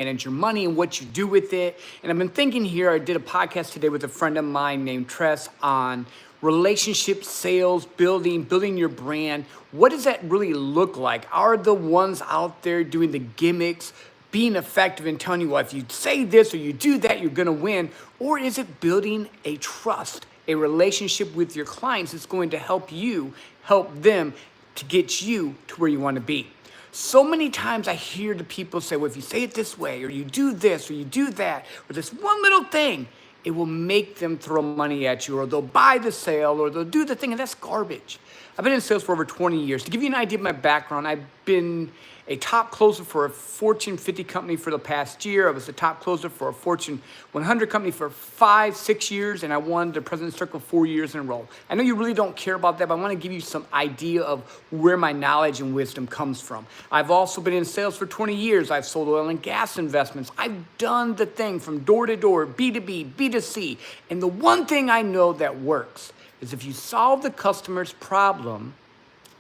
manage your money and what you do with it. And I've been thinking here, I did a podcast today with a friend of mine named Tress on relationship sales, building your brand. What does that really look like? Are the ones out there doing the gimmicks, being effective and telling you, well, if you say this or you do that, you're gonna win? Or is it building a trust, a relationship with your clients that's going to help you, help them to get you to where you wanna be? So many times I hear the people say, well, if you say it this way, or you do this, or you do that, or this one little thing, it will make them throw money at you, or they'll buy the sale, or they'll do the thing, and that's garbage. I've been in sales for over 20 years. To give you an idea of my background, I've been a top closer for a Fortune 50 company for the past year. I was the top closer for a Fortune 100 company for 5-6 years, and I won the President's Circle 4 years in a row. I know you really don't care about that, but I want to give you some idea of where my knowledge and wisdom comes from. I've also been in sales for 20 years. I've sold oil and gas investments. I've done the thing from door to door, B2B, B2C. And the one thing I know that works is if you solve the customer's problem,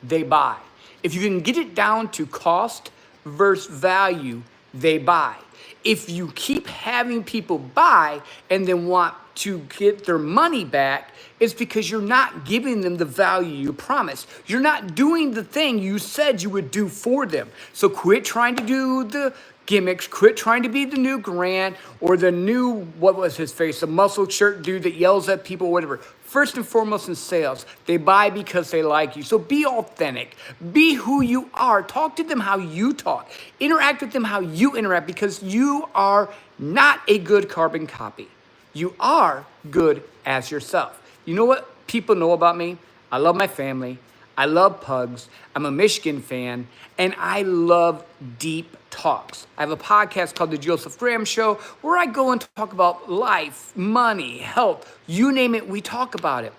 they buy. If you can get it down to cost versus value, they buy. If you keep having people buy and then want to get their money back, it's because you're not giving them the value you promised. You're not doing the thing you said you would do for them. So quit trying to do the gimmicks, quit trying to be the new Grant or the new, what was his face, the muscle shirt dude that yells at people, whatever. First and foremost in sales, they buy because they like you. So be authentic, be who you are. Talk to them how you talk. Interact with them how you interact, because you are not a good carbon copy. You are good as yourself. You know what people know about me? I love my family. I love pugs. I'm a Michigan fan, and I love deep talks. I have a podcast called The Joegrahamreal Show where I go and talk about life, money, health, you name it, we talk about it.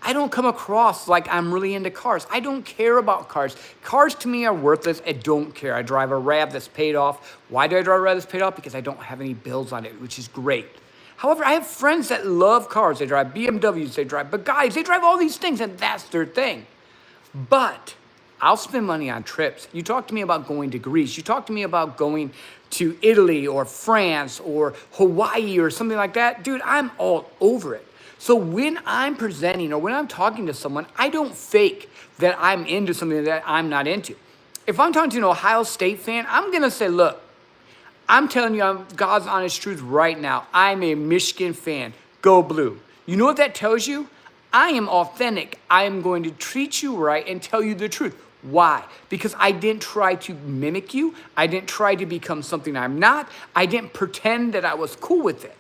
I don't come across like I'm really into cars. I don't care about cars. Cars to me are worthless. I don't care. I drive a RAV that's paid off. Why do I drive a RAV that's paid off? Because I don't have any bills on it, which is great. However, I have friends that love cars. They drive BMWs, they drive Bugattis, they drive all these things, and that's their thing. But I'll spend money on trips. You talk to me about going to Greece. You talk to me about going to Italy or France or Hawaii or something like that. Dude, I'm all over it. So when I'm presenting or when I'm talking to someone, I don't fake that I'm into something that I'm not into. If I'm talking to an Ohio State fan, I'm going to say, look, I'm telling you, I'm God's honest truth right now. I'm a Michigan fan. Go Blue. You know what that tells you? I am authentic. I am going to treat you right and tell you the truth. Why? Because I didn't try to mimic you. I didn't try to become something I'm not. I didn't pretend that I was cool with it.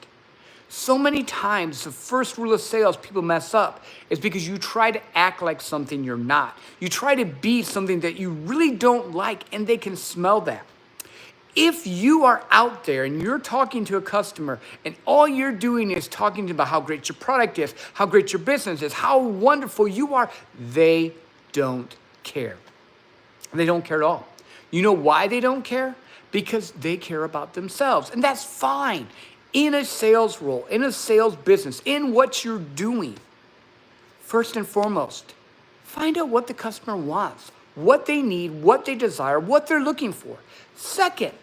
So many times, the first rule of sales people mess up is because you try to act like something you're not. You try to be something that you really don't like, and they can smell that. If you are out there and you're talking to a customer and all you're doing is talking about how great your product is, how great your business is, how wonderful you are, they don't care. They don't care at all. You know why they don't care? Because they care about themselves. And that's fine. In a sales role, in a sales business, in what you're doing, first and foremost, find out what the customer wants, what they need, what they desire, what they're looking for. Second,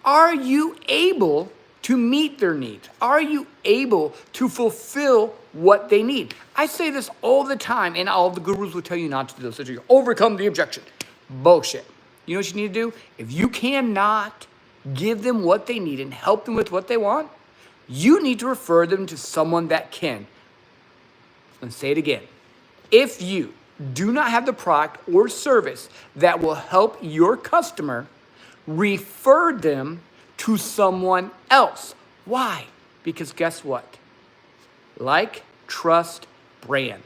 are you able to meet their needs? Are you able to fulfill what they need? I say this all the time, and all the gurus will tell you not to do this. So you overcome the objection. Bullshit. You know what you need to do? If you cannot give them what they need and help them with what they want, you need to refer them to someone that can. Let's say it again. If you do not have the product or service that will help your customer, refer them to someone else. Why? Because guess what? Like, trust, brand.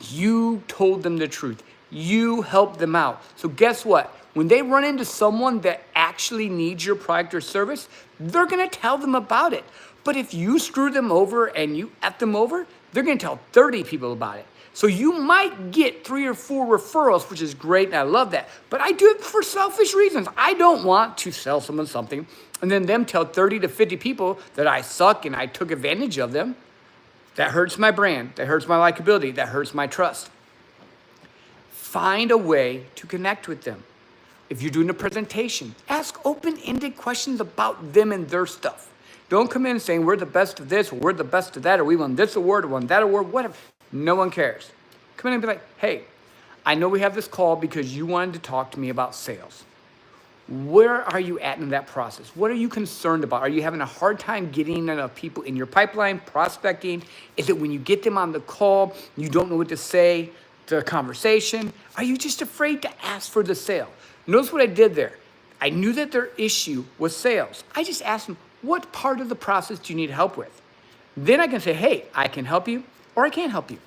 You told them the truth. You helped them out. So guess what? When they run into someone that actually needs your product or service, they're going to tell them about it. But if you screw them over and you F them over, they're going to tell 30 people about it. So you might get 3 or 4 referrals, which is great, and I love that. But I do it for selfish reasons. I don't want to sell someone something and then them tell 30 to 50 people that I suck and I took advantage of them. That hurts my brand. That hurts my likability. That hurts my trust. Find a way to connect with them. If you're doing a presentation, ask open-ended questions about them and their stuff. Don't come in saying, we're the best of this, or we're the best of that, or we won this award, or won that award, whatever. No one cares. Come in and be like, hey, I know we have this call because you wanted to talk to me about sales. Where are you at in that process? What are you concerned about? Are you having a hard time getting enough people in your pipeline, prospecting? Is it when you get them on the call, you don't know what to say, the conversation? Are you just afraid to ask for the sale? Notice what I did there. I knew that their issue was sales. I just asked them, what part of the process do you need help with? Then I can say, hey, I can help you, or I can't help you.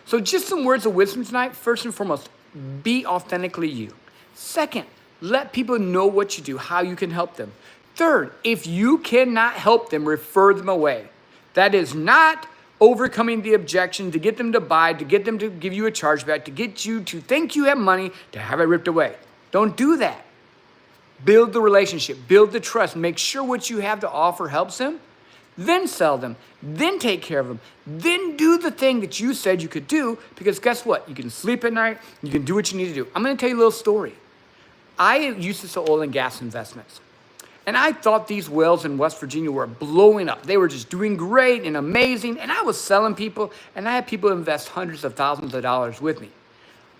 So just some words of wisdom tonight. First and foremost, be authentically you. Second, let people know what you do, how you can help them. Third, if you cannot help them, refer them away. That is not overcoming the objection to get them to buy, to get them to give you a chargeback, to get you to think you have money, to have it ripped away. Don't do that. Build the relationship, build the trust, make sure what you have to offer helps them, then sell them, then take care of them, then do the thing that you said you could do, because guess what? You can sleep at night, you can do what you need to do. I'm gonna tell you a little story. I used to sell oil and gas investments. And I thought these wells in West Virginia were blowing up. They were just doing great and amazing. And I was selling people, and I had people invest hundreds of thousands of dollars with me.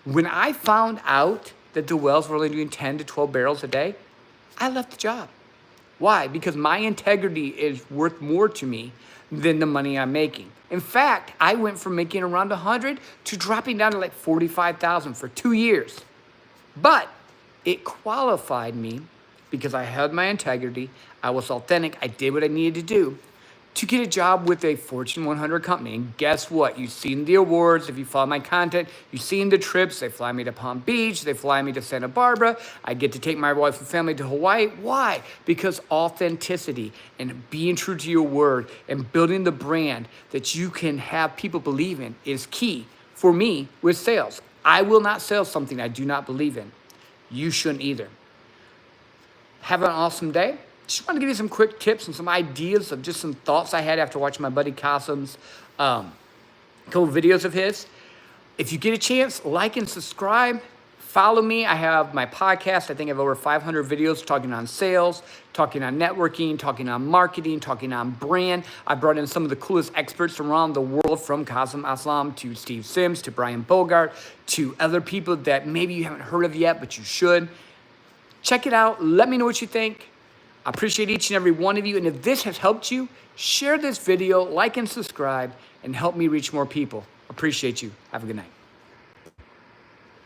When I found out that the wells were only doing 10 to 12 barrels a day, I left the job. Why? Because my integrity is worth more to me than the money I'm making. In fact, I went from making around 100 to dropping down to like 45,000 for 2 years. But it qualified me because I held my integrity, I was authentic, I did what I needed to do to get a job with a Fortune 100 company. And guess what? You've seen the awards. If you follow my content, you've seen the trips. They fly me to Palm Beach. They fly me to Santa Barbara. I get to take my wife and family to Hawaii. Why? Because authenticity and being true to your word and building the brand that you can have people believe in is key for me with sales. I will not sell something I do not believe in. You shouldn't either. Have an awesome day. Just want to give you some quick tips and some ideas of just some thoughts I had after watching my buddy Qasim's couple videos of his. If you get a chance, like and subscribe. Follow me. I have my podcast. I think I have over 500 videos talking on sales, talking on networking, talking on marketing, talking on brand. I brought in some of the coolest experts around the world, from Qasim Aslam to Steve Sims to Brian Bogart to other people that maybe you haven't heard of yet, but you should. Check it out. Let me know what you think. I appreciate each and every one of you. And if this has helped you, share this video, like and subscribe, and help me reach more people. Appreciate you. Have a good night.